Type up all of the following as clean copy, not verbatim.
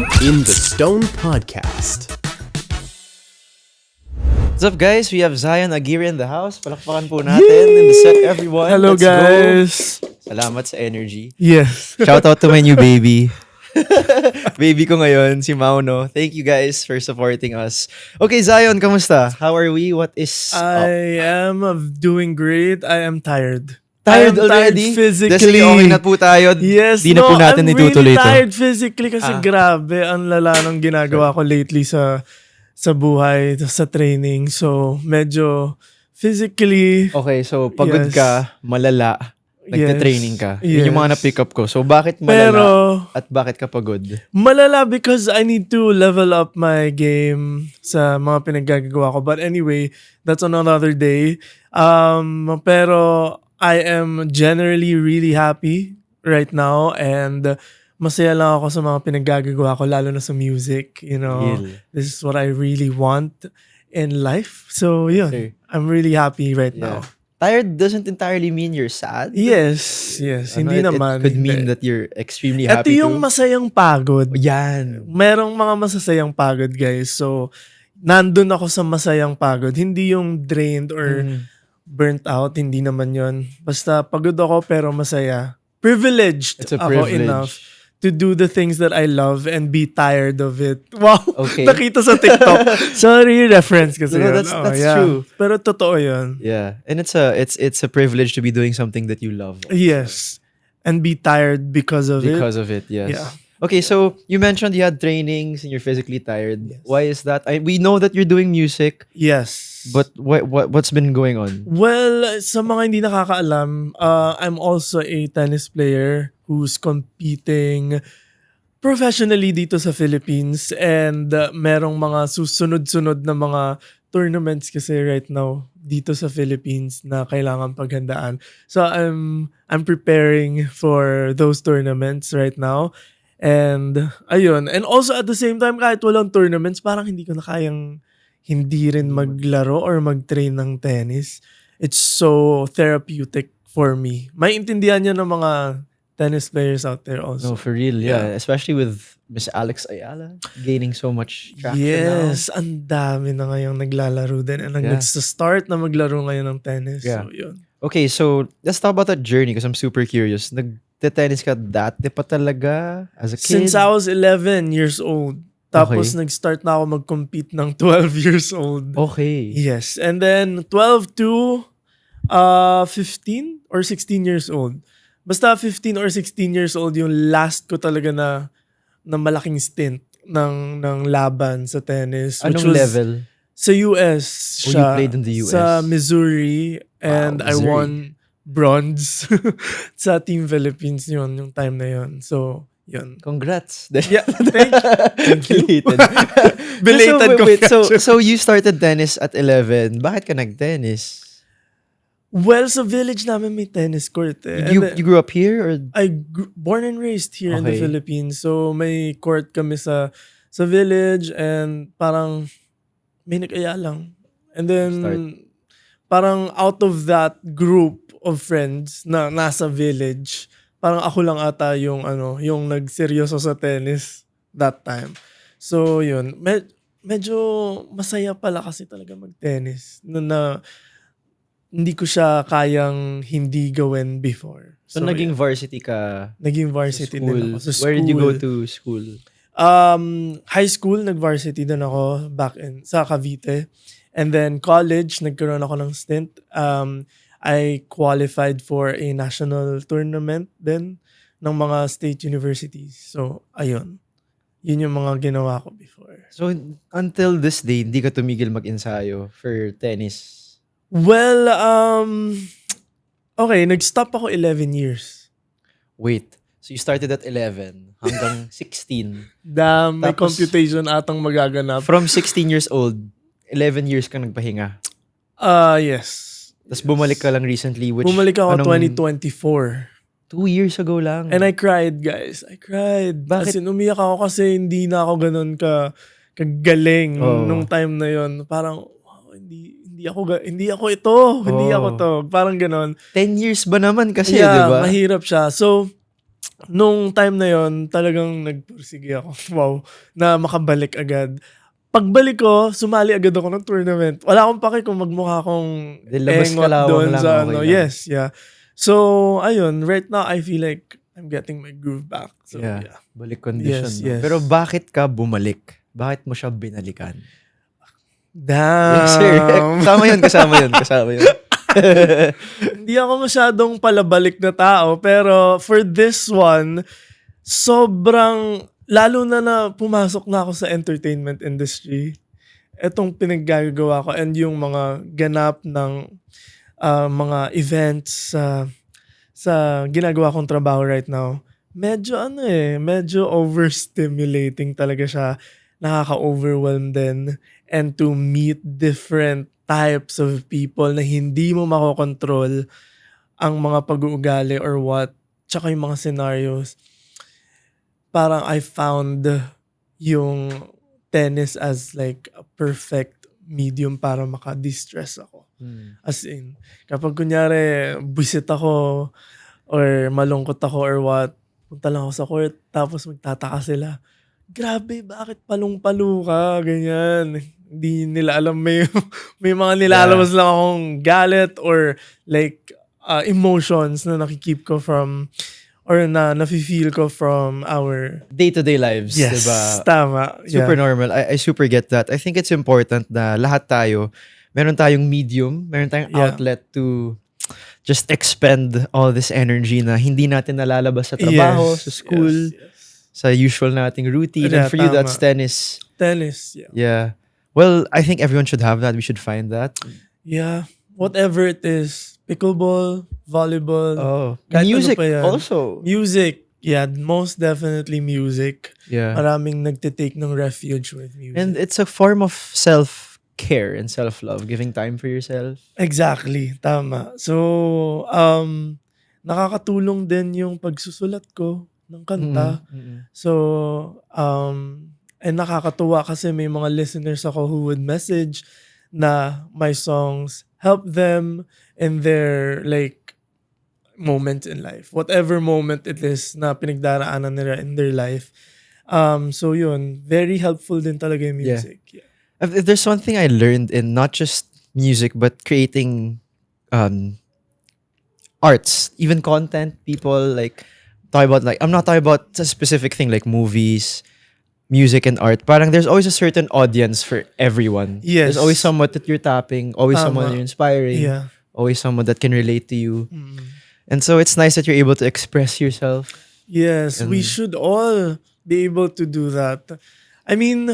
in the Stone Podcast. What's up, guys? We have Zion Aguirre in the house. Palakpakan po natin in the set, everyone. Hello, Let's guys. Go. Salamat sa energy. Yes. Shout out to my new baby. Baby ko ngayon, si Mauno. Thank you guys for supporting us. Okay, Zion, kamusta? How are we? What is I am doing great. I am tired. Tired I am already? Tired physically. Destiny, okay na po tayo. Yes, Di na po natin I'm itutuloy really ito. tired physically kasi grabe. Ang lala ng ginagawa ko lately sa buhay, sa training. So, medyo physically. Okay, so pagod Yes. ka, malala, nagte-training ka. Yun yung mga Yes. na-pick up ko. So, bakit malala Pero, at bakit ka pagod? malala because I need to level up my game sa mga pinaggagawa ko. But anyway, that's on another day. Pero I am generally really happy right now and masaya lang ako sa mga pinaggagawa ko, lalo na sa music. You know, Real. this is what I really want in life. So yun, Sir. I'm really happy right now. Tired doesn't entirely mean you're sad. Yes, hindi naman. It could mean Hindi. that you're extremely Ito happy yung too. masayang pagod. Yan. Merong mga masasayang pagod, guys. So, nandun ako sa masayang pagod. Hindi yung drained or burnt out. Hindi naman yon. Basta pagod ako pero masaya. Privileged It's a ako privilege. enough to do the things that I love and be tired of it. Wow! Okay. Nakita sa TikTok. Sorry, reference kasi No, yun. that's yeah. true. Pero totoo yun. Yeah. And it's a privilege to be doing something that you love. Yes. And be tired because of Because of it, yes. Yeah. Okay, so you mentioned you had trainings and you're physically tired. Yes. Why is that? We know that you're doing music, it. Yes. but what's been going on? Well, sa mga hindi nakakaalam, I'm also a tennis player who's competing professionally dito sa Philippines and merong mga susunod-sunod na mga tournaments kasi right now dito sa Philippines na kailangan paghandaan. So I'm preparing for those tournaments right now. And ayun, and also at the same time kahit walang tournaments, parang hindi ko na kayang hindi rin maglaro or mag-train ng tennis. It's so therapeutic for me. May intindihan niya ng mga tennis players out there also. No, for real, yeah. Especially with Miss Alex Ayala gaining so much traction Yes, ang dami na ngayong naglalaro din and Yeah. nag-start na maglaro ngayon ng tennis. Yeah. So, yun. now. Okay, so let's talk about that journey because I'm super curious. Nagte-tennis ka dati pa talaga as a kid? Since I was 11 years old. Tapos Okay. nag-start na ako mag-compete ng 12 years old. Okay. Yes. And then 12 to 15 or 16 years old. Basta 15 or 16 years old yung last ko talaga na malaking stint ng laban sa tennis. Which Anong was level? Sa US Oh, siya. you played in the US. Sa Missouri. And I Missouri. won bronze sa Team Philippines yun, yung time na yun. So, yun. Congrats. Yeah, thank you. Belated. Belated so, wait, congratulations. so you started tennis at 11. Bakit ka nag-tennis? Well, sa village namin may tennis court eh. And You, then- you grew up here or born and raised here in the Okay. Philippines. So may court kami sa village and parang may nag-aya lang. And then Start. parang out of that group of friends na nasa village, parang ako lang ata yung yung nagseryoso sa tennis that time. So yun, medyo masaya pala kasi talaga mag-tennis na hindi ko siya kayang hindi gawin before. so naging varsity ka Naging sa varsity school? din ako sa school. Where did you go to school? High school, nag-varsity din ako back sa Cavite. And then college, nagkaroon ako ng stint. I qualified for a national tournament din ng mga state universities. So, ayun. Yun yung mga ginawa ko before. So until this day, hindi ka tumigil mag-ensayo for tennis? Well, okay, nag-stop ako 11 years. Wait. So you started at 11 hanggang 16. May Tapos- computation atang magaganap. From 16 years old, 11 years ka nagpahinga. Yes. Tapos bumalik ka lang recently, which Bumalik ako anong- 2024. 2 years ago lang. And I cried, guys. I cried. Bakit? Kasi umiyak ako kasi hindi na ako ganun kagaling Oh. nung time na yon. Parang, wow, hindi ako ito. Hindi Oh. ako to. Parang ganun. 10 years ba naman kasi, Yeah, di ba? mahirap siya. So, nung time na yon talagang nagpursige ako. Wow, na makabalik agad. Pagbalik ko, sumali agad ako ng tournament. Wala akong pake kung magmukha akong Di labas engot kalawang doon lang, sa okay ano. lang. Yes, yeah. So, ayun, right now, I feel like I'm getting my groove back. So, Yeah. yeah. Balik condition. Yes, no? yes. Pero bakit ka bumalik? Bakit mo siya binalikan? Damn. Yes, sir. Kasama yun. Hindi ako masyadong palabalik na tao, pero for this one, sobrang, lalo na pumasok na ako sa entertainment industry, etong pinaggagawa ko and yung mga ganap ng mga events sa ginagawa kong trabaho right now, medyo overstimulating talaga siya. Nakaka-overwhelm din. And to meet different types of people na hindi mo makokontrol ang mga pag-uugali or what, tsaka yung mga scenarios. Parang I found yung tennis as like a perfect medium para maka-distress ako. As in, kapag kunyari, buwisit ako or malungkot ako or what, punta lang ako sa court, tapos magtataka sila, grabe, bakit palong-palo ka? Ganyan. Hindi nila alam, may mga nilalabas lang akong galit or like emotions na nakikip ko from or na nafe-feel ko from our Day-to-day lives, yes, diba? tama. Super Yeah. normal. I super get that. I think it's important na lahat tayo, meron tayong medium, meron tayong Yeah. outlet to just expend all this energy na hindi natin nalalabas sa trabaho, Yes, sa school, yes. sa usual nating routine. Yeah, And for you, tama. that's tennis. Tennis, yeah. Yeah. Well, I think everyone should have that. We should find that. Yeah. Whatever it is. Pickleball, volleyball, Oh, kahit ano music pa yan. also. Music. Yeah, most definitely music. Yeah. Maraming nagtitake ng refuge with music. And it's a form of self-care and self-love, giving time for yourself. Exactly, tama. So, nakakatulong din yung pagsusulat ko ng kanta. So, and nakakatuwa kasi may mga listeners ako who would message na my songs help them in their like moment in life. Whatever moment it is na pinagdaraanan nila in their life. So yun, very helpful din talaga yung Yeah. music. Yeah. If there's one thing I learned in not just music but creating arts, even content, people like talk about like I'm not talking about a specific thing like movies, music and art. Parang there's always a certain audience for everyone. Yes. There's always someone that you're tapping, always Tama. someone you're inspiring, Yeah. always someone that can relate to you. Mm. And so it's nice that you're able to express yourself. Yes, we And- should all be able to do that. I mean,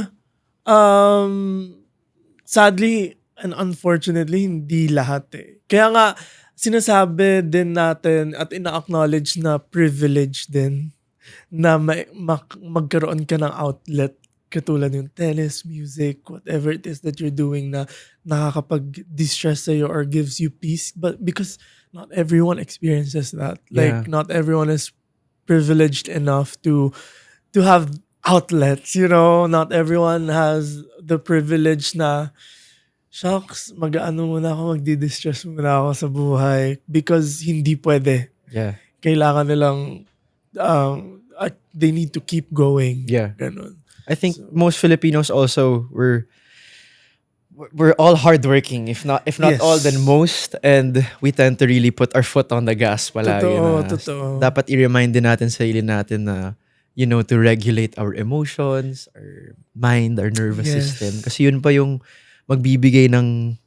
sadly and unfortunately, hindi lahat eh. Kaya nga, sinasabi din natin at ina-acknowledge na privilege din na magkaroon ka ng outlet katulad yung tennis, music, whatever it is that you're doing na nakakapag-distress sa'yo or gives you peace. But because not everyone experiences that. Like, Yeah. not everyone is privileged enough to have outlets, you know? Not everyone has the privilege na, shucks, mag-ano muna ako, magdi-distress muna ako sa buhay because hindi pwede. Yeah. Kailangan nilang, they need to keep going. Yeah. Ganun. I think most Filipinos also we're all hardworking, if not Yes. all, then most, and we tend to really put our foot on the gas palagi. Totoo. Dapat i-remind din natin sa sarili natin na, to regulate our emotions, our mind, our nervous Yes. system. Kasi yun pa yung magbibigay ng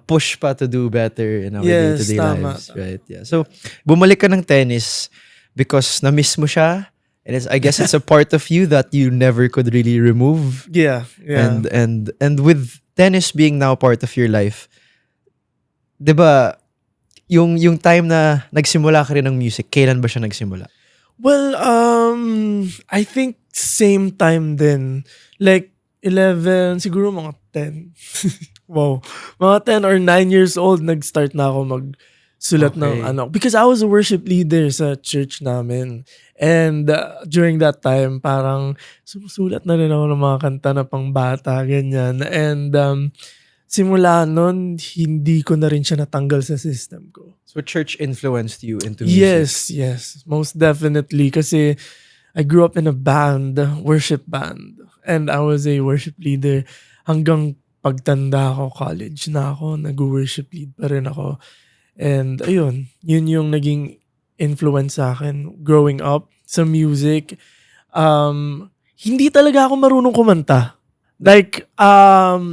push pa to do better in our Yes, day-to-day tama, lives. Right? Yeah. So, bumalik ka ng tennis because na-miss mo siya. And I guess it's a part of you that you never could really remove. Yeah. And with tennis being now part of your life, 'di ba? Yung time na nagsimula ka rin ng music, kailan ba siya nagsimula? Well, I think same time din. Like 11, siguro mga 10. Wow. Mga 10 or 9 years old nag-start na ako magsulat ng Okay. because I was a worship leader sa church namin. And during that time, parang sumusulat na rin ako ng mga kanta na pang bata, ganyan. And simula nun, hindi ko na rin siya natanggal sa system ko. So church influenced you into music? Yes, most definitely. Kasi I grew up in a band, worship band. And I was a worship leader hanggang pagtanda ko, college na ako, nag-worship lead pa rin ako. And ayun, yun yung naging influence sa akin growing up sa music. Hindi talaga ako marunong kumanta. Like,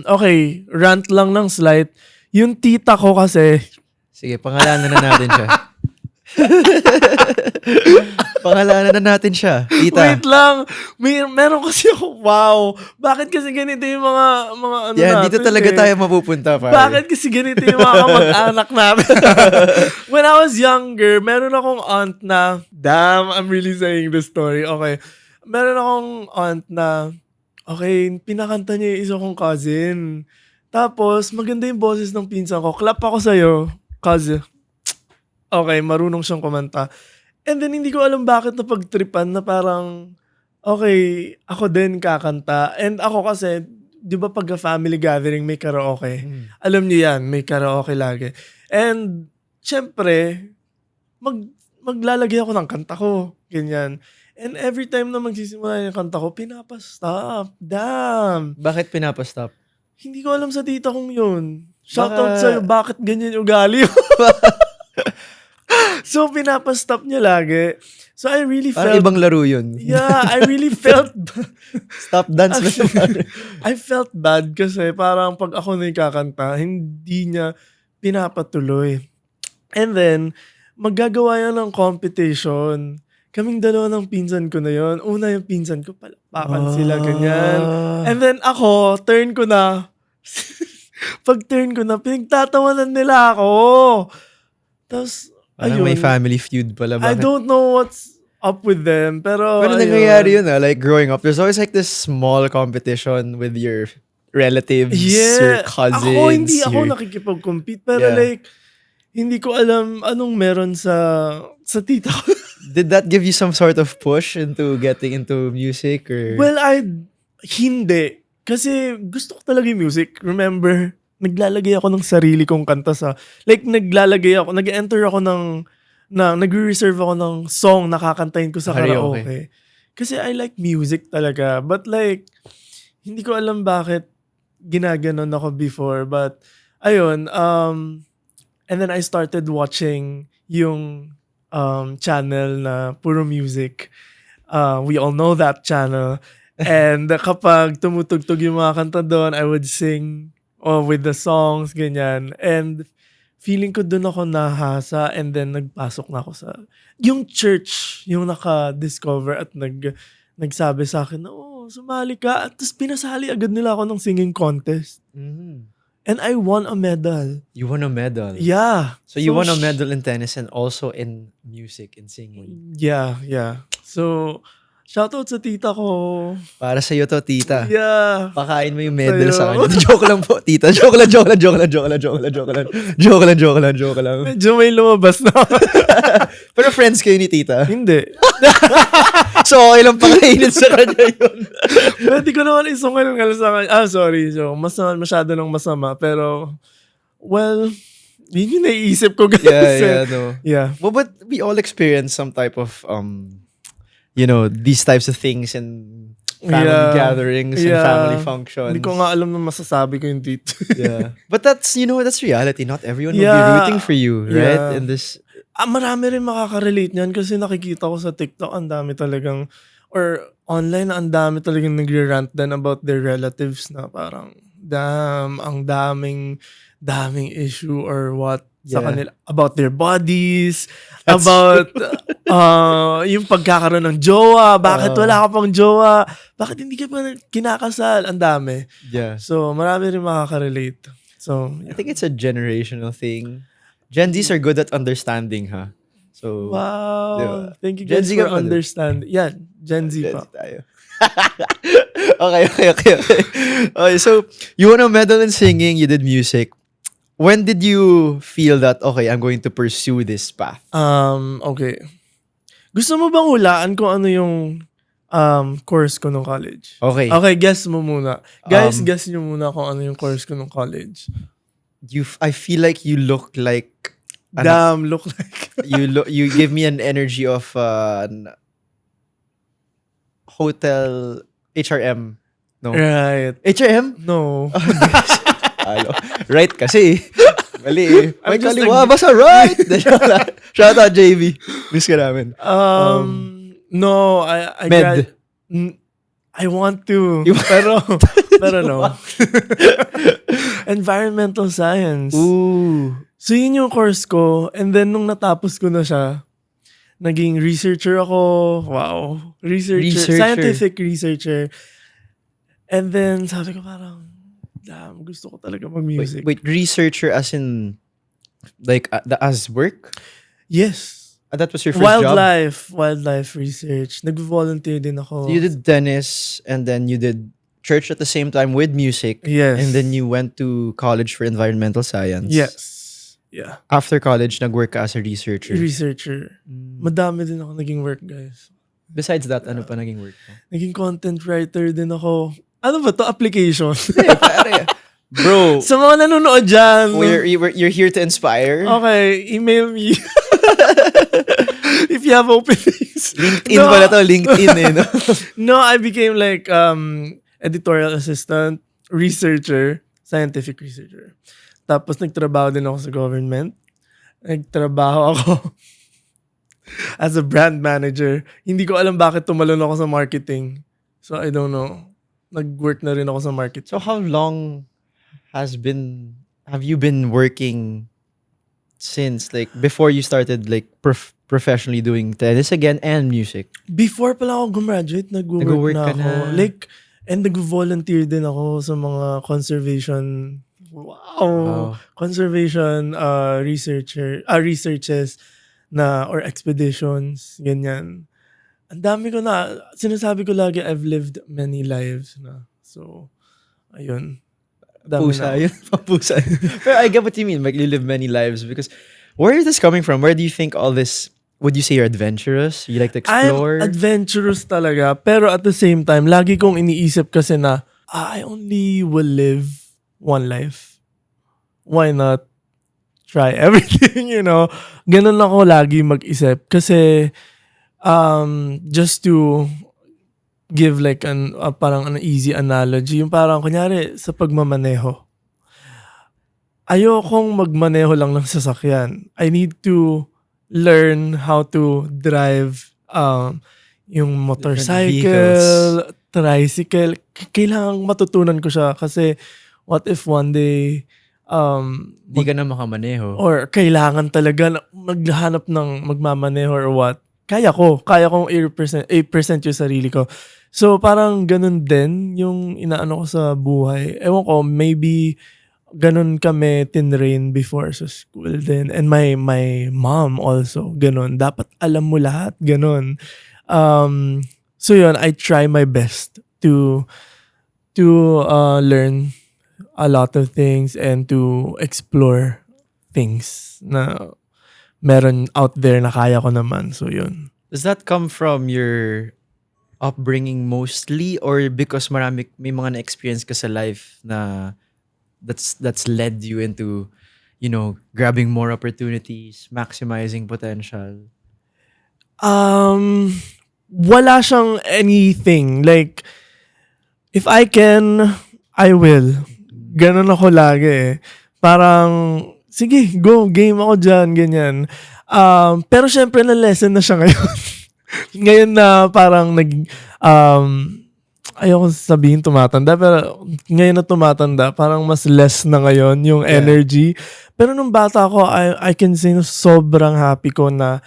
okay, rant lang ng slight. Yung tita ko kasi, Sige, pangalanan na natin siya. Pangalanan na natin siya. Tita. wait lang, meron kasi ako, wow, bakit kasi ganito yung mga ano Yan, natin dito talaga eh? tayo mapupunta, pare. Bakit kasi ganito yung mga kamag-anak namin? When I was younger, meron akong aunt na, damn, I'm really saying the story. Okay. Meron akong aunt na, okay, pinakanta niya yung isa kong cousin. Tapos, maganda yung boses ng pinsan ko. Clap ako sa'yo, cousin. Okay, marunong siyang kumanta. And then, hindi ko alam bakit napagtripan na parang, okay, ako din kakanta. And ako kasi, di ba pag family gathering may karaoke? Alam niyo yan, may karaoke lagi. And, syempre, maglalagay ako ng kanta ko. Ganyan. And every time na magsisimula yung kanta ko, pinapastop. Damn. Bakit pinapastop? Hindi ko alam sa tita kong yun. Shoutout Baka- sa'yo, bakit ganyan yung ugali? So, pinapastop niya lagi. So, I really Parang felt... ibang laro yun. Yeah, I really felt... Stop dance ba yun, pare? I felt bad kasi parang pag ako na yung kakanta, hindi niya pinapatuloy. And then, maggagawa yan ng competition. Kaming dalawa ng pinsan ko na yon. Una yung pinsan ko, palakpakan sila, ganyan. And then ako, turn ko na. Pag turn ko na, pinagtatawanan nila ako. Tapos, Parang may family feud pala. I Bakit? don't know what's up with them. Pero ayun. nangyayari yun like growing up, there's always like this small competition with your relatives, your cousins. Ako, hindi ako your- nakikipag-compete. Pero Yeah. like, hindi ko alam anong meron sa tita ko. Did that give you some sort of push into getting into music? Or Well, hindi. Kasi gusto ko talaga yung music. Remember, naglalagay ako ng sarili kong kanta sa, like, nag-enter ako nagre-reserve ako ng song na kakantahin ko sa Karaoke. karaoke. Kasi I like music talaga. But like, hindi ko alam bakit ginaganon ako before. But, ayun, and then I started watching yung channel na Puro Music. We all know that channel. And kapag tumutugtog yung mga kanta doon, I would sing with the songs, ganyan. And feeling ko doon ako nahasa and then nagpasok na ako sa... Yung church, yung naka-discover at nagsabi sa akin, sumali ka. At tapos pinasali agad nila ako ng singing contest. Mhm. And I won a medal. You won a medal. Yeah. So you won a medal in tennis and also in music and singing. Yeah. So, shoutout sa tita ko. Para sa iyo to, tita. Yeah. Pakain mo yung medal sa Sa'yo. kanya. Joke lang po, tita. Joke lang. Medyo may lumabas na. Pero friends kayo ni tita. Hindi. So okay lang pakainin sa kanya yun. Pwede ko naman isungal-ngal sa kanya. Sorry. So, masyado nang masama. Pero, well, yun yung naiisip ko kasi. Yeah. Well, but we all experience some type of these types of things in family gatherings and family functions. Hindi ko nga alam na masasabi ko yung dito. Yeah. But that's reality. Not everyone will be Yeah. rooting for you, right? Yeah. In this Marami rin makaka-relate niyan kasi nakikita ko sa TikTok ang dami talagang or online ang dami talagang nagre-rant din about their relatives na parang damn, ang daming issue or what sa Yeah. kanila about their bodies, about yung pagkakaroon ng jowa, bakit wala ka pang jowa, bakit hindi ka pa kinakasal, ang dami. Yeah. So, marami rin makaka-relate. So, I think it's a generational thing. Gen Zs are good at understanding, huh? So wow. Diba? Thank you Gen guys Z ka for ba? understanding. Yeah, Gen Z pa. tayo. Okay. Okay, so you won a medal in singing, you did music. When did you feel that, okay, I'm going to pursue this path? Okay. Gusto mo bang hulaan kung ano yung course ko nung college. Okay. Okay, guess mo muna. Guys, Um, guess nyo muna kung ano yung course ko nung college. I feel like you look like Damn, look like... you give me an energy of hotel HRM. No. Right. HRM? No. Alo. Right kasi. Mali eh. May I'm just kaliwa, basta right! Shout out JV. Miss ka namin. No, I Med. I want to. You- Pero no. Environmental science. Ooh. So yun yung course ko. And then nung natapos ko na siya, naging researcher ako. Wow. Researcher. Scientific researcher. And then sabi ko parang, damn, gusto ko talaga mag-music. Wait, researcher as in like as work? Yes. That was your first job? Wildlife research. Nag-volunteer din ako. So you did tennis and then you did church at the same time with music. Yes. And then you went to college for environmental science. Yes. Yeah. After college, nag-work ka as a researcher. Researcher. Madami din ako naging work, guys. Besides that, ano pa naging work mo? Naging content writer din ako. Ano ba to? Application. Bro, Sa mga nanonood dyan. you're here to inspire. Okay, email me. If you have openings. LinkedIn pala to, LinkedIn eh. No? No, I became like editorial assistant, researcher, scientific researcher. Tapos nagtrabaho din ako sa government. Nagtrabaho ako as a brand manager. Hindi ko alam bakit tumalon ako sa marketing. So I don't know. Nag-work na rin ako sa marketing. So how long have you been working since, like, before you started like professionally doing tennis again and music? Before pala ako gumraduate, nag-work Nag-work na ka ako. na. Like, and nag-volunteer din ako sa mga conservation, conservation researches na, or expeditions, ganyan. Ang dami ko na, sinasabi ko lagi, I've lived many lives na. So, ayun. Dami Pusa, na. yun. Papusa. Pero I get what you mean, like you live many lives, because where is this coming from? Where do you think all this, would you say you're adventurous? You like to explore? I'm adventurous talaga. Pero at the same time, lagi kong iniisip kasi na, I only will live one life. Why not try everything, you know? Ganun ako lagi mag-isip. Kasi, just to give like parang an easy analogy, yung parang kunyari sa pagmamaneho. Ayokong magmaneho lang ng sasakyan. I need to learn how to drive yung motorcycle, tricycle. Kailangang matutunan ko siya kasi what if one day Di ka na makamaneho. or kailangan talaga na maghanap ng magmamaneho or what. Kaya kong i-present yung sarili ko. So parang ganun din yung inaano ko sa buhay. Ewan ko, maybe ganun kami tinrain before sa school din. And my mom also, ganun. Dapat alam mo lahat, ganun. So yun, I try my best to learn a lot of things and to explore things na meron out there na kaya ko naman. So yun. Does that come from your upbringing mostly, or because may mga na-experience ka sa life na that's led you into, you know, grabbing more opportunities, maximizing potential? Wala siyang anything. Like, if I can, I will. Ganon ako lagi eh. Parang, sige, go, game ako dyan, ganyan. Pero syempre na-lesson na siya ngayon. Ngayon na parang ayoko sabihin tumatanda, pero ngayon na tumatanda, parang mas less na ngayon yung energy. Pero nung bata ako, I can say na sobrang happy ko na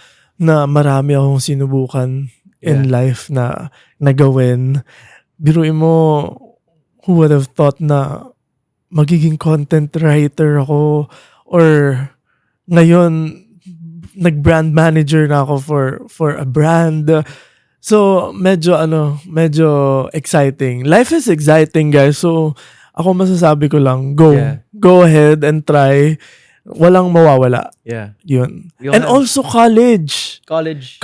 marami akong sinubukan in life na nagawin. Biruin mo, who would have thought na magiging content writer ako, or ngayon nag-brand manager na ako for a brand. So medyo exciting. Life is exciting, guys. So ako masasabi ko lang, go ahead and try. Walang mawawala. Yeah. Yun. We all And have- also college. College.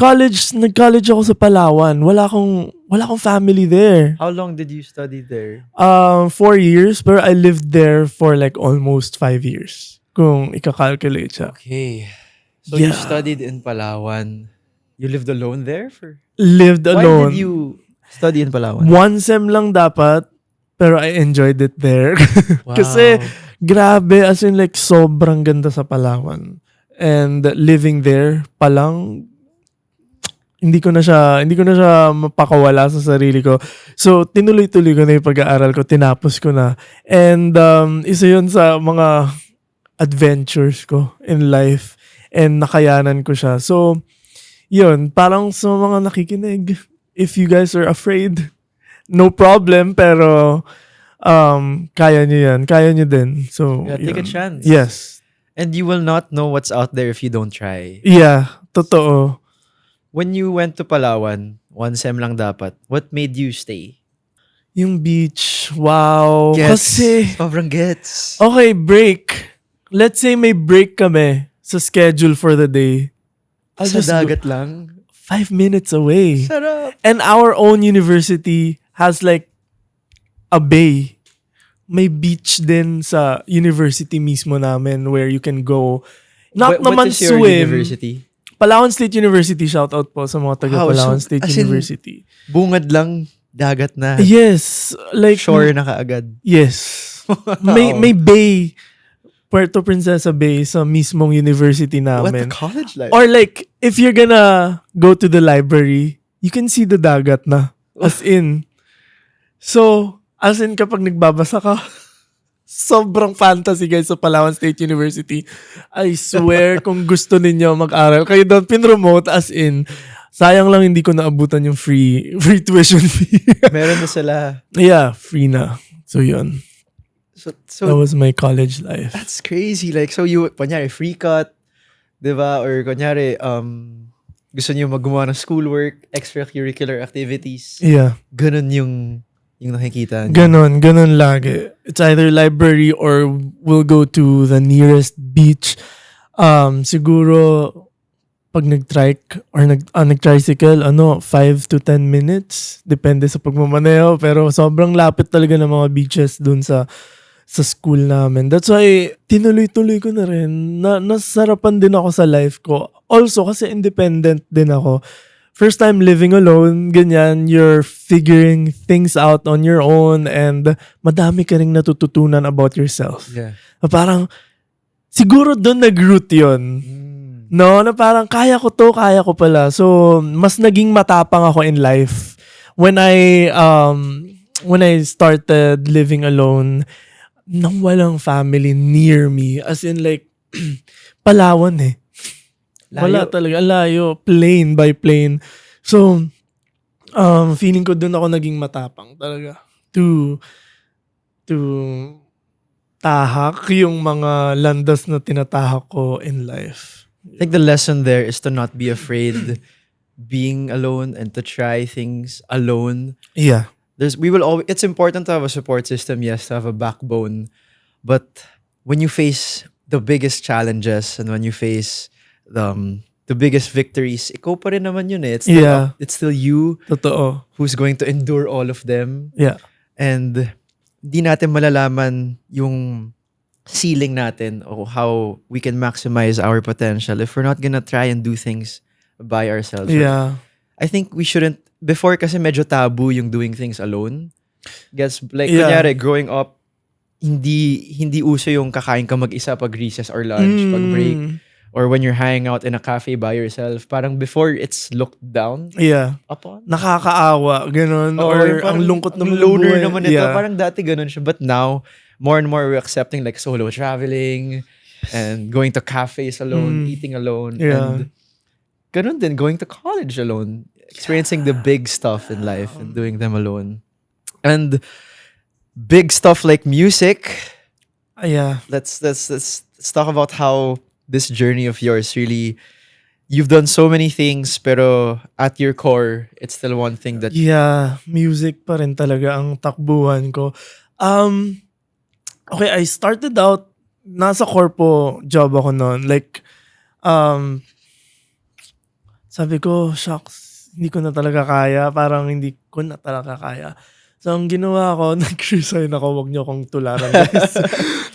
Nag-college ako sa Palawan. Wala akong wala akong family there. How long did you study there? 4 years, pero I lived there for like almost 5 years. Kung ika-calculate siya. Okay. So you Yeah. studied in Palawan. You lived alone there for? Lived Why alone. did you study in Palawan? 1 sem lang dapat, pero I enjoyed it there. Wow. Kasi, grabe, as in like, sobrang ganda sa Palawan. And living there pa lang, hindi ko na siya mapakawala sa sarili ko. So, tinuloy-tuloy ko na yung pag-aaral ko, tinapos ko na. And isa yun sa mga adventures ko in life. And nakayanan ko siya. So, yun, parang sa mga nakikinig, if you guys are afraid, no problem, pero kaya nyo yan. Kaya nyo din. So, Yeah, take a yun. chance. Yes. And you will not know what's out there if you don't try. Yeah, totoo. When you went to Palawan, 1 sem lang dapat, what made you stay? Yung beach, wow. Kasi, Sobrang gets. okay, break. Let's say may break kami sa schedule for the day. I'll Sa just go dagat lang. 5 minutes away. Sarap. And our own university has like a bay. May beach din sa university mismo namin where you can go. Not What naman is your swim. university? Palawan State University, shout out po sa mga taga Wow, Palawan so, State as in, University. Bungad lang, dagat na. Yes, like Shore na kaagad. yes. Wow. May bay, Puerto Princesa Bay sa mismong university What namin. the college life? Or like, if you're gonna go to the library, you can see the dagat na. As in. So, as in kapag nagbabasa ka, sobrang fantasy guys sa Palawan State University. I swear, kung gusto ninyo mag-aral, kayo doon pinromote as in, sayang lang hindi ko naabutan yung free tuition fee. Meron na sila. Yeah, free na. So yun. So That was my college life. that's crazy. Like, so you, kunyari, free cut, diba? Or kunyari, gusto niyo magawa ng schoolwork, extracurricular activities. Yeah. Ganun yung nakikita niyo. Ganon lagi. It's either library or we'll go to the nearest beach. Siguro, pag nag-trike or nag-tricycle, 5 to 10 minutes. Depende sa pagmamaneho. Pero sobrang lapit talaga ng mga beaches dun sa school namin. That's why, tinuloy-tuloy ko na rin. Nasarapan din ako sa life ko. Also, kasi independent din ako. First time living alone, ganyan, you're figuring things out on your own and madami ka ring natututunan about yourself. Yeah. Parang, siguro doon nag-root yun. No, na parang kaya ko pala. So, mas naging matapang ako in life. When I started living alone, nang walang family near me. As in like, Palawan eh. Wala talaga. Layo. Plane by plane. So, feeling ko dun ako naging matapang talaga. To tahak yung mga landas na tinatahak ko in life. I think the lesson there is to not be afraid being alone and to try things alone. Yeah. It's important to have a support system, yes, to have a backbone. But when you face the biggest challenges and when you face the biggest victories, ikaw pa rin naman yun eh. It's still you Totoo. who's going to endure all of them. Yeah. And di natin malalaman yung ceiling natin or how we can maximize our potential if we're not gonna try and do things by ourselves. Yeah. I think we shouldn't, before kasi medyo taboo yung doing things alone. Guess, like, Yeah. kunyari, growing up, hindi uso yung kakain ka mag-isa pag recess or lunch, pag break, or when you're hanging out in a cafe by yourself. Parang before, it's looked down Yeah. upon. Nakakaawa, ganun. Or Or parang ang lungkot naman ng loner buhay. naman ito. Yeah. Parang dati ganun siya. But now, more and more we're accepting like solo traveling and going to cafes alone, eating alone. Yeah. And ganun din, going to college alone. Experiencing the big stuff in life and doing them alone. And big stuff like music. Yeah. Let's talk about how this journey of yours really, you've done so many things, pero at your core, it's still one thing that Yeah, music pa rin talaga ang takbuhan ko. Okay, I started out, nasa corpo job ako noon. Like, sabi ko, shucks, hindi ko na talaga kaya. Parang hindi ko na talaga kaya. So, ang ginawa ko, nag-resign ako. Huwag niyo akong tularan, guys.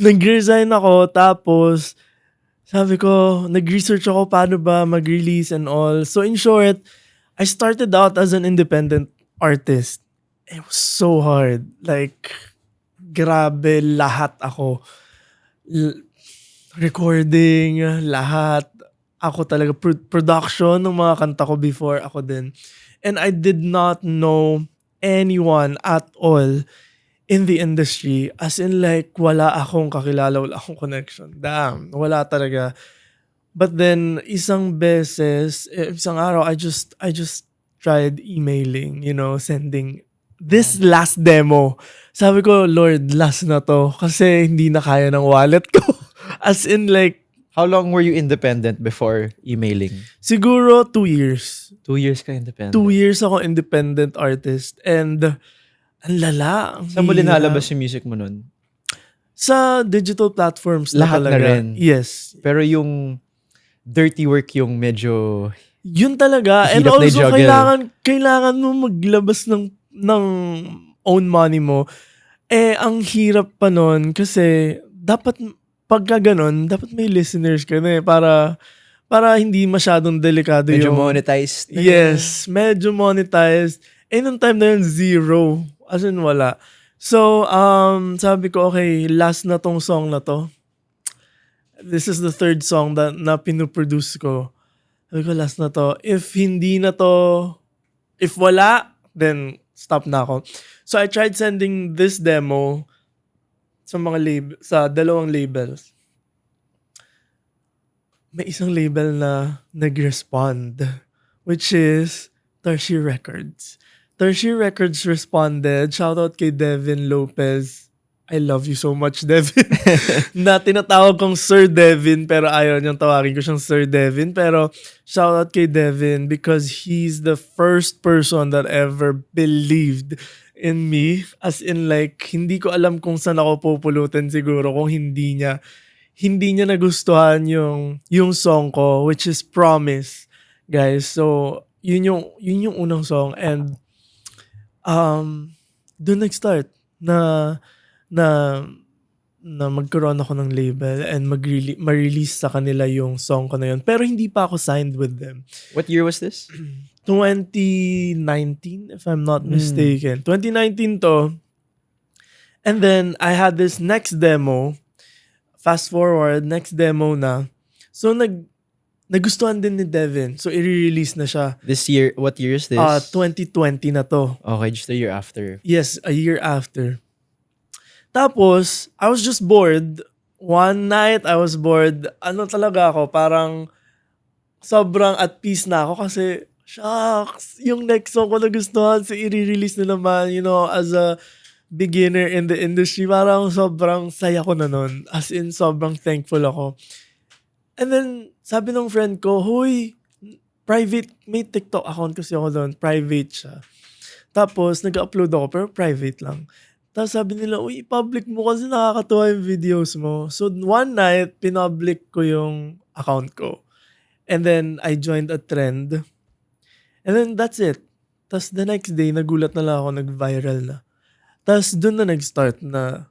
Nag-resign ako, tapos sabi ko, nag-research ako paano ba mag-release and all. So, in short, I started out as an independent artist. It was so hard. Like, grabe, lahat ako. Recording, lahat. Ako talaga, production ng mga kanta ko before, ako din. And I did not know anyone at all in the industry. As in like, wala akong kakilala, wala akong connection. Damn, wala talaga. But then, isang araw, I just tried emailing, sending this last demo. Sabi ko, Lord, last na to. Kasi hindi na kaya ng wallet ko. As in like, How long were you independent before emailing? siguro 2 years. 2 years ka independent. 2 years ako independent artist. And, ang lala. Ang Saan mo hirap. linalabas yung music mo nun? Sa digital platforms Lahat na talaga. rin. Yes. Pero yung dirty work yung medyo... Yun talaga. And Hirap na also, i-juggle. kailangan mo maglabas ng own money mo. Ang hirap pa nun kasi dapat, pagka ganon, dapat may listeners ka na para hindi masyadong delikado Medyo yung... monetized. na Yes, medyo monetized. Nung time na yun, zero. As in, wala. So, sabi ko, okay, last na tong song na to. This is the third song na pinuproduce ko. Sabi ko, last na to. If wala, then stop na ako. So, I tried sending this demo sa dalawang labels. May isang label na nag-respond, which is Tertiary Records. Tertiary Records responded. Shoutout kay Devin Lopez. I love you so much, Devin. Na tinatawag kong Sir Devin, pero ayaw niyang tawagin ko siyang Sir Devin. Pero shoutout kay Devin because he's the first person that ever believed in me. As in like, hindi ko alam kung saan ako pupulutin siguro kung hindi niya nagustuhan yung song ko, which is Promise, guys. So, yun yung unang song. And doon nag-start na magkaroon ako ng label and ma-release sa kanila yung song ko na yun. Pero hindi pa ako signed with them. What year was this? 2019, if I'm not mistaken. 2019 to. And then, I had this next demo. Fast forward, next demo na. So, nagustuhan din ni Devin. So, i-release na siya. This year, what year is this? 2020 na to. Okay, just a year after. Yes, a year after. Tapos, I was just bored. One night, I was bored. Ano talaga ako, parang sobrang at peace na ako kasi, shucks, yung next song ko nagustuhan, so i-release na naman, as a beginner in the industry, parang sobrang saya ko na nun. As in, sobrang thankful ako. And then, sabi ng friend ko, huy, private, may TikTok account kasi ako doon, private siya. Tapos, nag-upload ako, pero private lang. Tapos sabi nila, uy, public mo kasi nakakatuwa yung videos mo. So, one night, pinublic ko yung account ko. And then, I joined a trend. And then, that's it. Tapos, the next day, nagulat na lang ako, nag-viral na. Tapos, dun na nag-start na,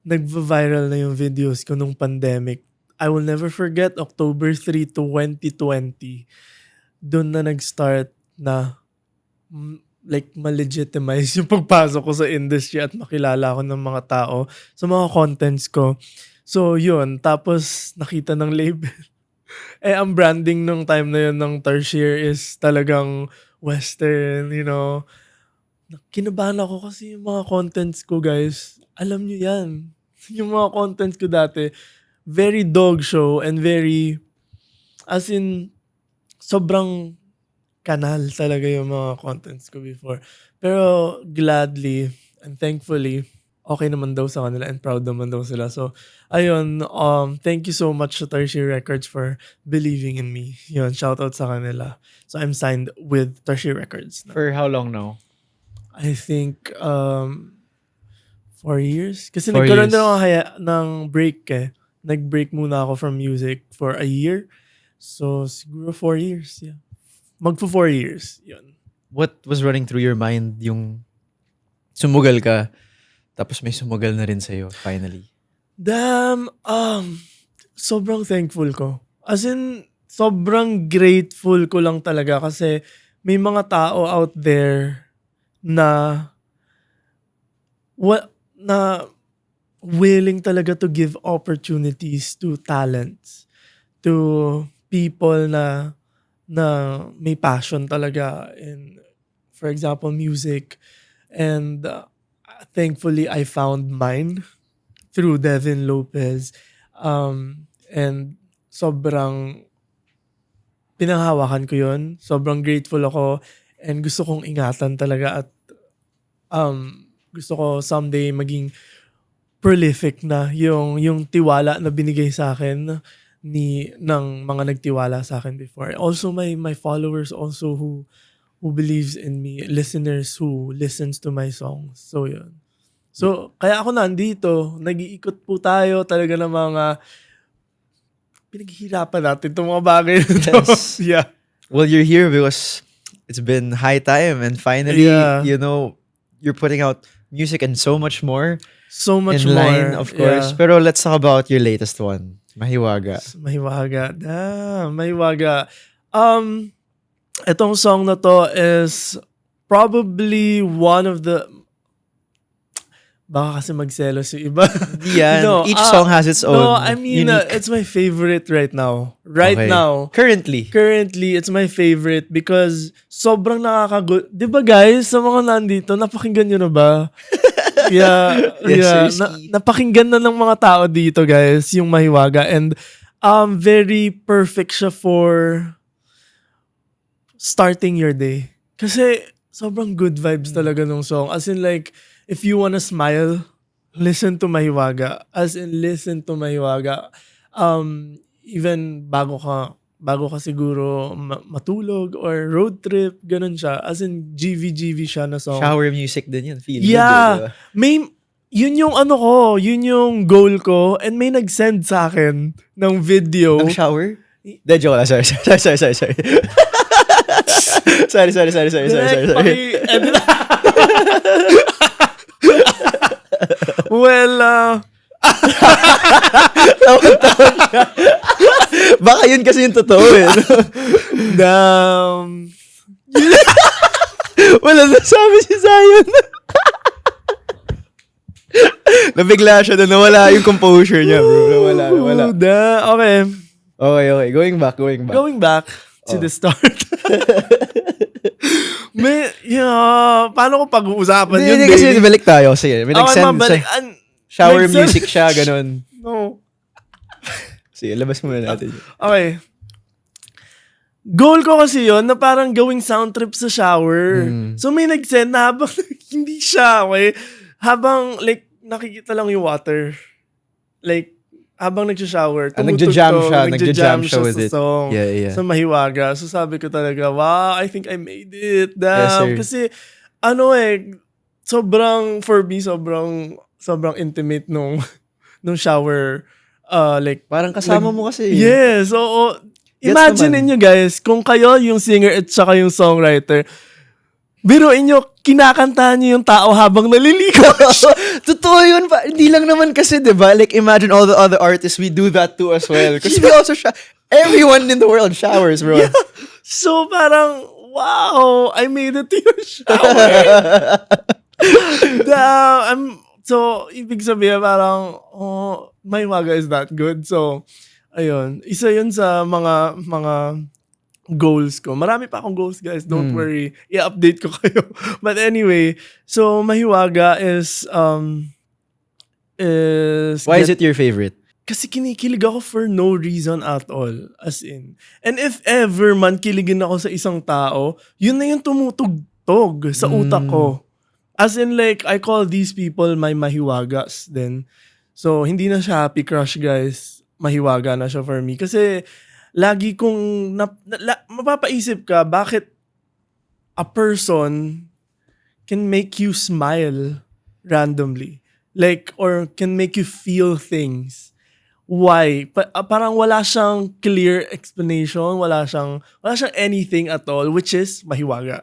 nag-viral na yung videos ko nung pandemic. I will never forget, October 3, 2020. Dun na nag-start na, like, ma-legitimize yung pagpasok ko sa industry at makilala ako ng mga tao sa mga contents ko. So, yun. Tapos, nakita ng label. Ang branding nung time na yun ng Tertiary is talagang Western, Kinabahan ako kasi yung mga contents ko, guys. Alam nyo yan. Yung mga contents ko dati, very dog show and very, as in, sobrang kanal talaga yung mga contents ko before. Pero gladly and thankfully, okay naman daw sa kanila and proud naman daw sila. So, ayun, thank you so much to Tertiary Records for believing in me. Yun, shoutout sa kanila. So, I'm signed with Tertiary Records. For how long now? I think 4 years. Kasi 4 nagkaroon years. din ako ng break eh. Nag-break muna ako from music for a year. So, siguro 4 years, yeah. Magpo 4 years. Yun. What was running through your mind yung sumugal ka, tapos may sumugal na rin sa'yo, finally? Damn, sobrang thankful ko. As in, sobrang grateful ko lang talaga kasi may mga tao out there na na willing talaga to give opportunities to talents, to people na may passion talaga in, for example, music. And thankfully, I found mine through Devin Lopez. And sobrang pinanghawakan ko yun. Sobrang grateful ako and gusto kong ingatan talaga at gusto ko someday maging prolific na yung tiwala na binigay sa akin ng mga nagtiwala sa akin before. Also my followers also who believes in me, listeners who listens to my songs. So yun. So kaya ako nandito, nag-iikot po tayo talaga ng mga pinaghihirapan natin itong mga bagay na to. Yes. Yeah. Well, you're here because it's been high time and finally, Yeah. you're putting out music and so much more So much in more. line, of course. Yeah. Pero let's talk about your latest one, Mahiwaga. Mahiwaga. Mahiwaga. Itong song na to is probably one of the... Baka kasi magselos yung iba. Yeah, No, each song has its own. No, I mean, unique. it's my favorite right now. Right Okay. now. Currently. Currently, it's my favorite because sobrang nakakagulat. Di ba guys, sa mga nandito, napakinggan nyo na ba? Yeah, Yes, yeah. seriously. Napakinggan na ng mga tao dito guys, yung Mahiwaga. And very perfect siya for starting your day. Kasi sobrang good vibes talaga nung song. As in like, if you wanna smile, listen to Mahiwaga. As in, listen to Mahiwaga. Even bago ka siguro matulog or road trip, ganun siya. As in, GV siya na song. Shower music din yun. Feel Yeah. good, May, yun yung yun yung goal ko. And may nag-send sa akin ng video. Ng shower? De, joke lang. Sorry. sorry. Well, Baka yun kasi yung totoo eh. Wala na sabi si Zion. Nabigla siya na nawala yung composure niya, bro. Nawala. Okay. Going back. Going back to the start. Paano ko pag-uusapan yun, Hindi kasi baby? balik tayo. Sige, may nag-send sa shower nag-send- music siya, ganun. No. Sige, labas muna natin. Okay. Goal ko kasi yon na parang gawing sound trip sa shower. So may nag-send na habang hindi siya, okay? Habang like nakikita lang yung water. Like habang nag-shower, nagja-jam siya with sa it. song. Yeah. Sa Mahiwaga. So sabi ko talaga, wow, I think I made it. Yes, sir. Kasi sobrang for me, sobrang intimate nung shower. Like Parang kasama mo kasi. yes, oo. Gets Imagine naman. niyo guys, kung kayo yung singer at saka yung songwriter, biruin nyo, kinakantahan nyo yung tao habang naliligo. Totoo yun pa. Hindi lang naman kasi, di ba? Like, imagine all the other artists, we do that too as well. Kasi we also, everyone in the world showers, bro. Yeah. So parang, wow, I made it to your shower. So, ibig sabihin parang, Mahiwaga is that good. So, ayun. Isa yun sa mga goals ko. Marami pa akong goals, guys. Don't worry. I-update ko kayo. But anyway, so Mahiwaga is Why is it your favorite? kasi kinikilig ako for no reason at all. As in. And if ever man kiligin ako sa isang tao, yun na yung tumutugtog sa utak ko. As in like, I call these people my Mahiwagas then. So, hindi na siya happy crush, guys. Mahiwaga na siya for me. Kasi, lagi kong, mapapaisip ka, bakit a person can make you smile randomly? Like, or can make you feel things why. Parang wala siyang clear explanation, wala siyang anything at all, which is mahiwaga.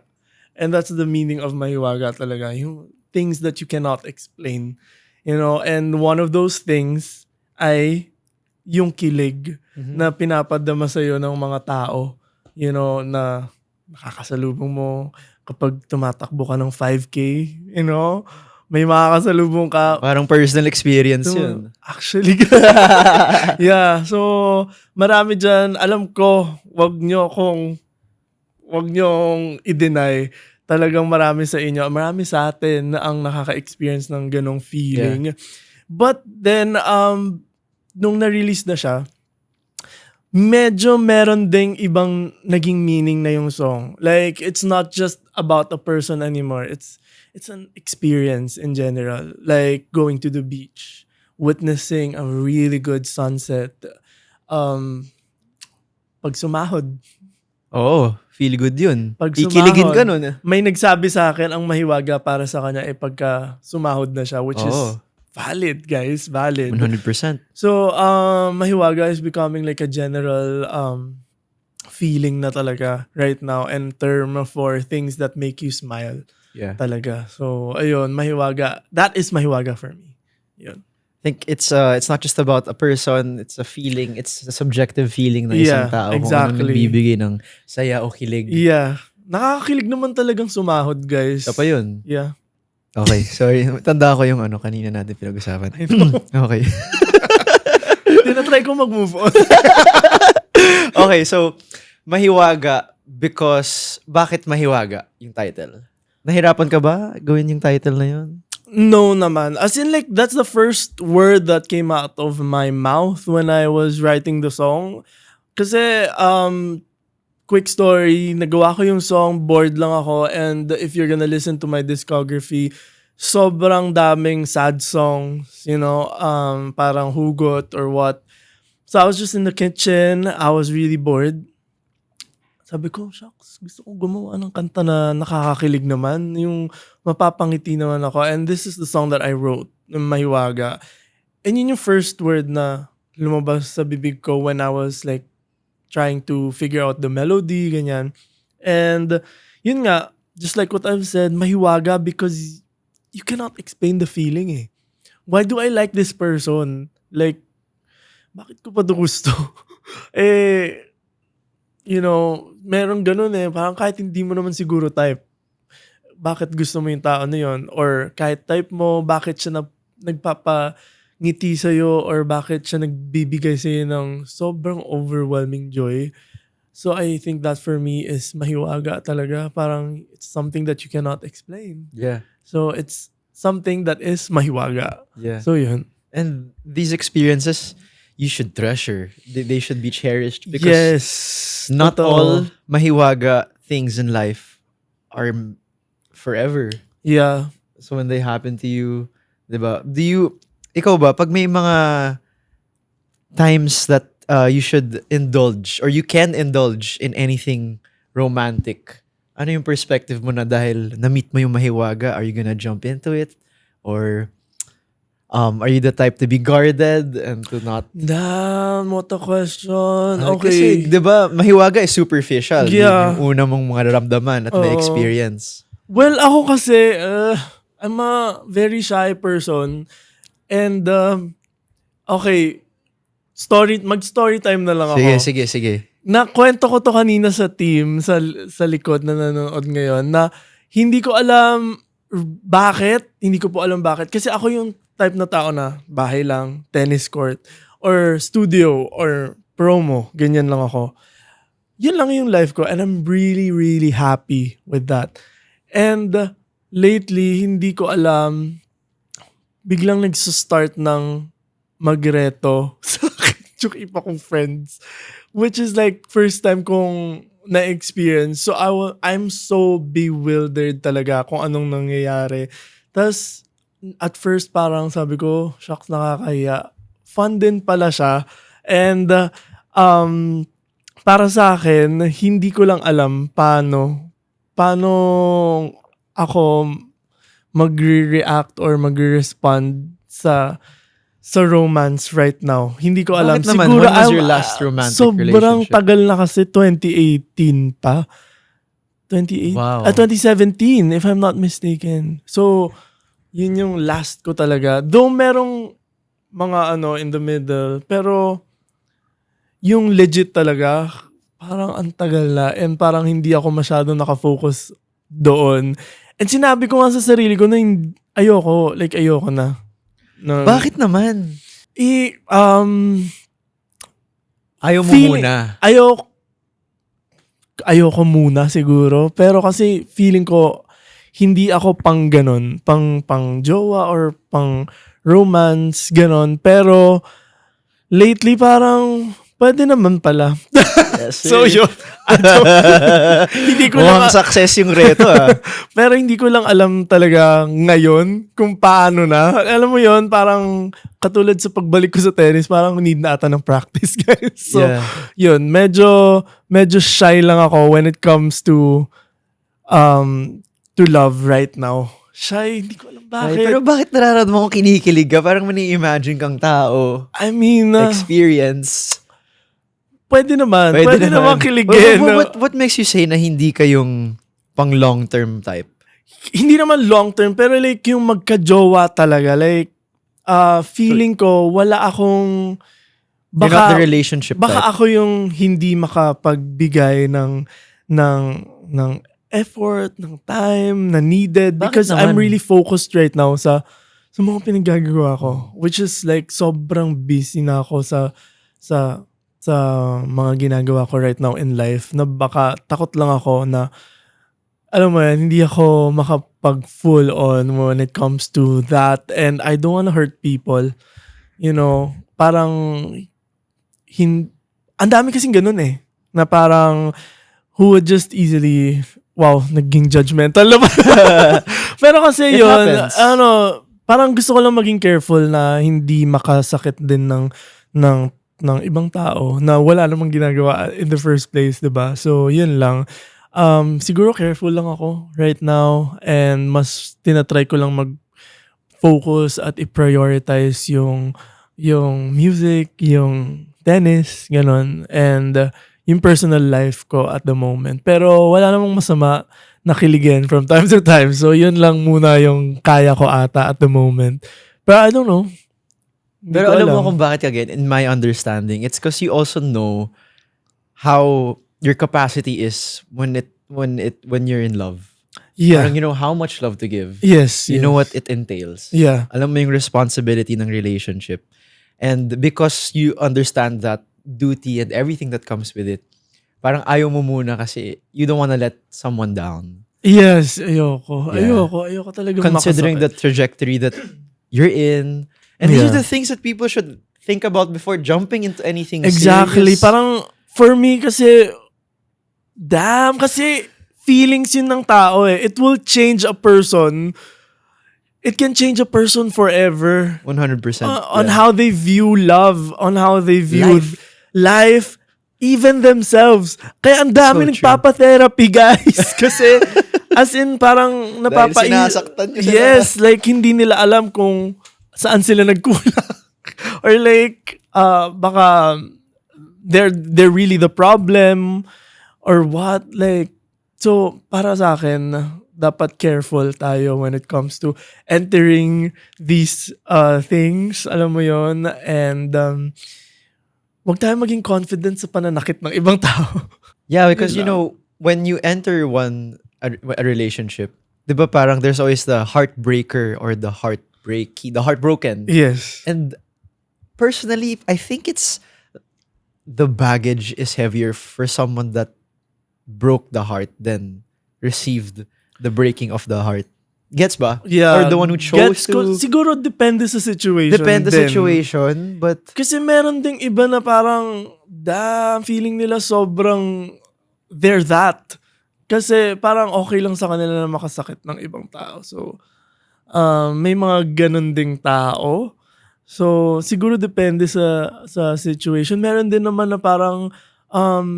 And that's the meaning of mahiwaga talaga. Yung things that you cannot explain. And one of those things ay yung kilig na pinapadama sa'yo ng mga tao. Na nakakasalubong mo kapag tumatakbo ka ng 5K, may makakasalubong ka. Parang personal experience yun. Actually, yeah. So, marami dyan. Alam ko, wag nyong i-deny. Talagang marami sa inyo, marami sa atin na ang nakaka-experience ng ganong feeling. Yeah. But then, nung na-release na siya, medyo meron ding ibang naging meaning na yung song. Like, it's not just about a person anymore. It's an experience in general. Like, going to the beach, witnessing a really good sunset, pag sumahod. Oo, feel good yun. Pag Ikiligin ka nun. May nagsabi sa akin, ang mahiwaga para sa kanya ay pagka sumahod na siya, which is valid, guys. Valid. 100%. So, mahiwaga is becoming like a general feeling na talaga right now and term for things that make you smile. Yeah. Talaga. So, ayun, mahiwaga. That is mahiwaga for me. Yun. I think it's not just about a person, it's a feeling, it's a subjective feeling ng isang tao. Exactly. Kung ano nagbibigay ng saya o kilig. Yeah. Nakakakilig naman talagang sumahod, guys. Isa pa yun. Yeah. Okay, sorry. Tanda ko yung kanina natin pinag-usapan. Okay. Tinatry ko mag-move on. Okay, so, mahiwaga because, bakit mahiwaga yung title? Nahirapan ka ba gawin yung title na yun? No naman. As in like, that's the first word that came out of my mouth when I was writing the song. Kasi, quick story, nagawa ko yung song, bored lang ako, and if you're gonna listen to my discography, sobrang daming sad songs, parang hugot or what. So I was just in the kitchen, I was really bored. Sabi ko, shucks, gusto ko gumawa ng kanta na nakakakilig naman, yung mapapangiti naman ako. And this is the song that I wrote, Mahiwaga. And yun yung first word na lumabas sa bibig ko when I was like trying to figure out the melody, ganyan. And yun nga, just like what I've said, mahiwaga because you cannot explain the feeling eh. Why do I like this person? Like, bakit ko pa ito gusto? Merong ganun eh. Parang kahit hindi mo naman siguro type, bakit gusto mo yung tao na yun? Or kahit type mo, bakit siya nagpapangiti sa'yo or bakit siya nagbibigay sa'yo ng sobrang overwhelming joy. So I think that for me is mahiwaga talaga. Parang it's something that you cannot explain. Yeah. So it's something that is mahiwaga. Yeah. So yun. And these experiences, you should treasure. They should be cherished because yes, not totoo. all mahiwaga things in life are forever. Yeah. So when they happen to you, diba? Ikaw ba, pag may mga times that you should indulge or you can indulge in anything romantic, ano yung perspective mo na dahil na-meet mo yung mahiwaga? Are you gonna jump into it? Or are you the type to be guarded and to not? Damn, what a question. Okay. Kasi, di ba, mahiwaga is superficial. Yeah. Yun yung una mong mga naramdaman at na-experience. Well, ako kasi, I'm a very shy person. And, okay, mag-story time na lang ako. Sige. Nakwento ko to kanina sa team, sa likod na nanonood ngayon, na hindi ko alam bakit. Hindi ko po alam bakit. Kasi ako yung type na tao na bahay lang, tennis court, or studio, or promo. Ganyan lang ako. Yun lang yung life ko. And I'm really, really happy with that. And lately, hindi ko alam, biglang nagsastart ng magreto sa akin yung iba kong friends. Which is like, first time kong na-experience. So, I'm so bewildered talaga kung anong nangyayari. Tas, at first parang sabi ko, shucks, nakakahiya. Fun din pala siya. And para sa akin, hindi ko lang alam paano ako magre-react or magre-respond sa sa romance right now. Hindi ko alam. Bakit naman? Siguro When was your last romantic sobrang relationship? tagal na kasi, 2018 pa. 28? Wow. 2017 if I'm not mistaken. So, yun yung last ko talaga. Though merong mga in the middle, pero yung legit talaga, parang ang tagal na and parang hindi ako masyado nakafocus doon. And sinabi ko nga sa sarili ko na ayoko na. Bakit naman? Ayaw mo muna. Ayoko muna siguro. Pero kasi feeling ko, hindi ako pang ganon. Pang jowa or pang romance, ganon. Pero, lately parang, pwede naman pala. Yes, So yun. Hindi ko lang, Mukhang success yung reto pero hindi ko lang alam talaga ngayon kung paano na. Alam mo yun, parang katulad sa pagbalik ko sa tennis, parang need na ata ng practice, guys. So, Yeah. yun, medyo shy lang ako when it comes to love right now. Shy, hindi ko alam bakit. Pero bakit nararamdaman mo kinikilig ka? Parang mani-imagine kang tao. I mean, Experience. pwede naman kiligin. What makes you say na hindi ka yung pang long-term type? Hindi naman long term, pero like yung magka-jowa talaga. Like, feeling ko, wala akong, You're not the relationship baka type. ako yung hindi makapagbigay ng effort, ng time na needed. Bakit Because I'm naman? really focused right now sa mga pinagagawa ko. Which is like, sobrang busy na ako sa mga ginagawa ko right now in life, na baka takot lang ako na, alam mo yan, hindi ako makapag full on when it comes to that, and I don't wanna hurt people. You know, parang ang dami kasing ganun na parang who would just easily, wow, naging judgmental na ba? Pero kasi It yun, happens. parang gusto ko lang maging careful na hindi makasakit din ng ibang tao na wala namang ginagawa in the first place, 'di ba? So, yun lang. Siguro careful lang ako right now, and mas tinatry ko lang mag-focus at i-prioritize yung music, yung tennis, ganon, and yung personal life ko at the moment. Pero wala namang masama na kiligin from time to time. So, yun lang muna yung kaya ko ata at the moment. But I don't know. Hindi Pero ko alam mo kung bakit, again, in my understanding, it's because you also know how your capacity is when you're in love. Yeah. Parang you know how much love to give. Yes. You know what it entails. Yeah. Alam mo yung responsibility ng relationship. And because you understand that duty and everything that comes with it, parang ayaw mo muna kasi you don't wanna let someone down. Yes. Ayoko. Yeah. Ayoko talaga Considering the makasakit. trajectory that you're in. And these are Yeah. the things that people should think about before jumping into anything Exactly. serious. Parang, for me kasi, kasi feelings yun ng tao It will change a person. It can change a person forever. 100%. On yeah. how they view love, on how they view life, even themselves. Kaya ang dami So nagpapa-therapy, guys. Kasi, as in, parang sinasaktan nyo sila. Yes, like, hindi nila alam kung saan sila nagkulang. Or like, baka they're really the problem or what. Like, so, para sa akin, dapat careful tayo when it comes to entering these things. Alam mo yon. And wag tayo maging confident sa pananakit ng ibang tao. Yeah, because Yun you know, when you enter a relationship, di ba parang there's always the heartbreaker or the heartbroken. Yes. And personally, I think it's the baggage is heavier for someone that broke the heart than received the breaking of the heart. Gets ba? Yeah. Or the one who chose Gets ko. to. Siguro depende sa situation. Depende sa din. situation, but Kasi meron ding iba na parang, feeling nila sobrang they're that. Kasi parang okay lang sa kanila na makasakit ng ibang tao. So, may mga ganun ding tao. So, siguro depende sa situation. Meron din naman na parang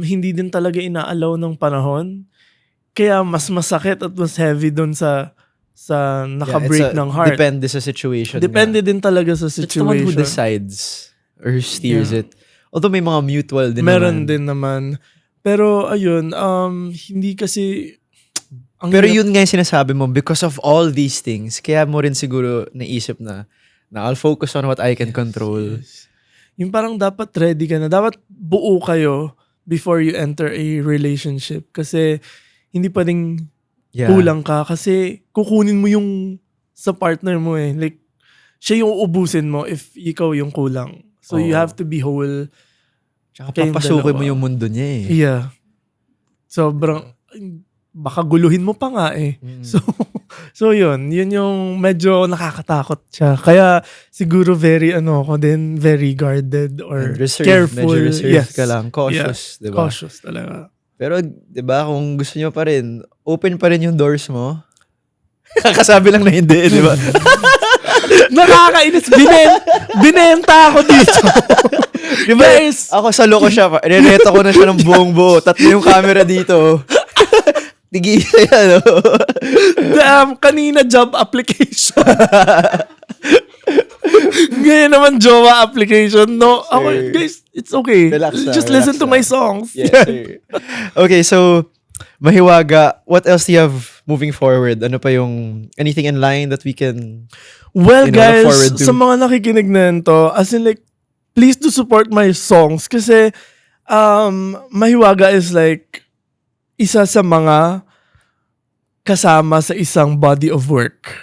hindi din talaga inaalaw ng panahon. Kaya mas masakit at mas heavy dun sa naka-break ng heart. Depende sa situation. Depende din talaga sa It's the one who situation. decides or steers it. Although may mga mutual din Meron naman. din naman. Pero ayun, hindi kasi Pero yun nga yung sinasabi mo, because of all these things, kaya mo rin siguro naisip na I'll focus on what I can control. Yes. Yung parang dapat ready ka na. Dapat buo kayo before you enter a relationship. Kasi hindi pwedeng kulang ka. Kasi kukunin mo yung sa partner mo eh. Like, siya yung uubusin mo if ikaw yung kulang. So you have to be whole. Tsaka kayong papasukin mo dalawa. yung mundo niya eh. Yeah. Sobrang, baka guluhin mo pa nga eh. So yun yung medyo nakakatakot siya. Kaya siguro very very guarded or And reserved, careful. medyo reserved Yes. ka lang. Cautious, di ba? Cautious talaga. Pero, di ba, kung gusto nyo pa rin, open pa rin yung doors mo. Kakasabi lang na hindi, di ba? Nakakainis. Binenta ako dito. Di ba, ako sa loko siya, re-reta ko na siya ng buong buo. Tatlo yung camera dito. Tigisa yan, no? Damn, kanina job application. Ngayon naman jowa application. No, ako, guys, it's okay. Relax lang, Just relax listen to lang. my songs. Yes, sir. Okay, so, Mahiwaga, what else do you have moving forward? Ano pa yung, anything in line that we can, Well, look guys, forward to? sa mga nakikinig na nito, as in like, please do support my songs kasi Mahiwaga is like isa sa mga kasama sa isang body of work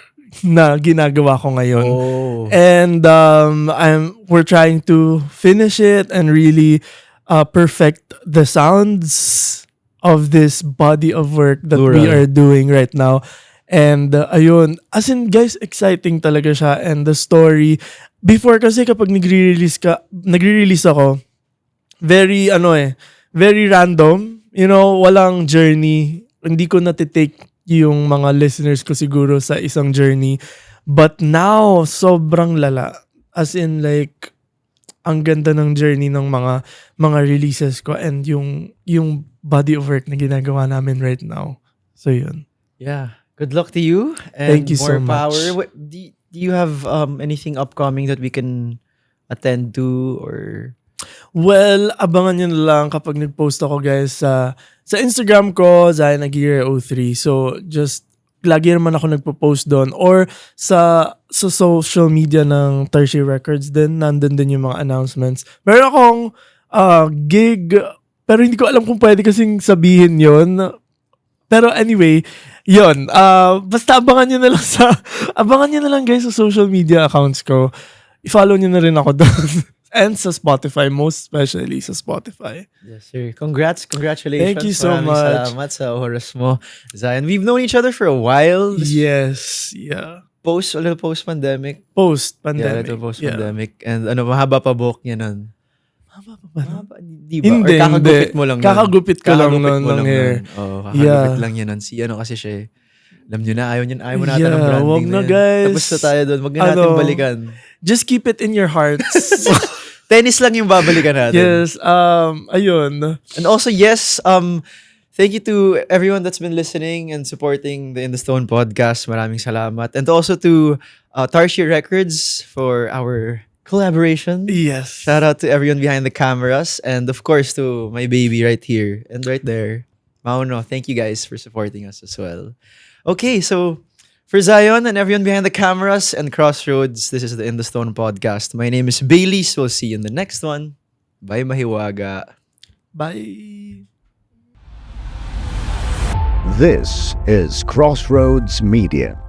na ginagawa ko ngayon. oh, And we're trying to finish it and really perfect the sounds of this body of work that we Plural. are doing right now. And ayun, as in guys, exciting talaga siya. And the story, before kasi kapag nagre-release ako, very very random. You know, walang journey. Hindi ko natitake yung mga listeners ko siguro sa isang journey. But now, sobrang lala. As in like, ang ganda ng journey ng mga releases ko and yung body of work na ginagawa namin right now. So yun. yeah. Good luck to you. And Thank you more so much. power. Do you have anything upcoming that we can attend to or... Well, abangan nyo na lang kapag nag-post ako guys sa Instagram ko, Zion Aguirre 03. So just lagi naman ako nagpo-post doon or sa social media ng Tertiary Records din, nandun din yung mga announcements. Meron akong gig, pero hindi ko alam kung pwede kasing sabihin yon. Pero anyway, yon. Basta abangan nyo na lang guys sa social media accounts ko. I-follow nyo na rin ako doon. And sa Spotify, most especially sa Spotify. Yes, sir. Congratulations. Thank you so Maraming much. Salamat sa oras mo, Zion. We've known each other for a while. Yes, yeah. A little post-pandemic. Yeah, a Post-pandemic. little post-pandemic. And mahaba pa buhok niya nun. Mahaba, di ba? Hindi, Or kakagupit hindi. mo lang nun? Kakagupit ko lang nun mo ng hair. Oo, kakagupit Yeah. lang yan nun. Si kasi siya eh. Alam nyo na, ayaw mo natin ng Yeah, branding wag na, yan. guys. Tapos na tayo doon. Wag na natin balikan. Just keep it in your hearts. Tennis lang yung babalikan natin. Yes, ayun. And also, yes, thank you to everyone that's been listening and supporting the In the Stone podcast. Maraming salamat. And also to Tertiary Records for our collaboration. Yes. Shout out to everyone behind the cameras. And of course, to my baby right here and right there. Mauno, thank you guys for supporting us as well. Okay, so for Zion and everyone behind the cameras and Crossroads, this is the In the Stone podcast. My name is Bailey. So we'll see you in the next one. Bye, Mahiwaga. Bye. This is Crossroads Media.